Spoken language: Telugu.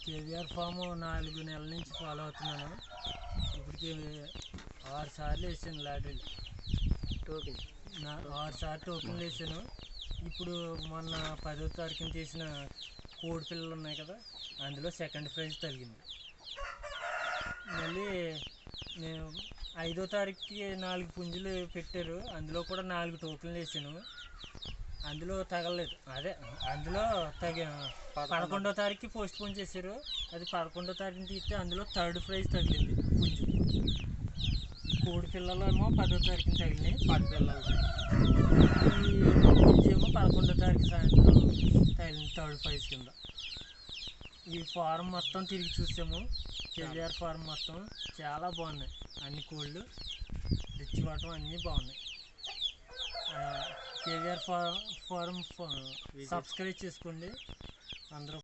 కేవీఆర్ ఫామ్ 4 నెలల నుంచి ఫాలో అవుతున్నాను. ఇప్పటికి 6 సార్లు వేసాను లాటరీలు. 6 సార్లు టోకెన్లు వేసాను. ఇప్పుడు మొన్న 10వ తారీఖున చేసిన కోడి పిల్లలు ఉన్నాయి కదా, అందులో సెకండ్ ప్రైజ్ తగిలింది. మళ్ళీ నేను 5వ తారీఖుకి 4 పుంజులు పెట్టారు, అందులో కూడా 4 టోకెన్లు వేసాను, అందులో తగలలేదు. అందులో 11వ తారీఖుకి పోస్ట్ పోన్ చేశారు, అది 11వ తారీఖుని తీస్తే అందులో థర్డ్ ప్రైజ్ తగిలింది పుంజు. కోడి పిల్లలు ఏమో 10వ తారీఖున తగిలినాయి, 10 పిల్లలు. ఈ పుంజు ఏమో 11వ తారీఖు సాయంత్రం తగిలింది థర్డ్ ప్రైజ్ కింద. ఈ ఫారం మొత్తం తిరిగి చూసాము, కేవీఆర్ ఫారం మొత్తం చాలా బాగున్నాయి. అన్ని కోళ్ళు తెచ్చివ్వటం అన్నీ బాగున్నాయి. కేవీఆర్ ఫారం సబ్స్క్రైబ్ చేసుకోండి అందరూ.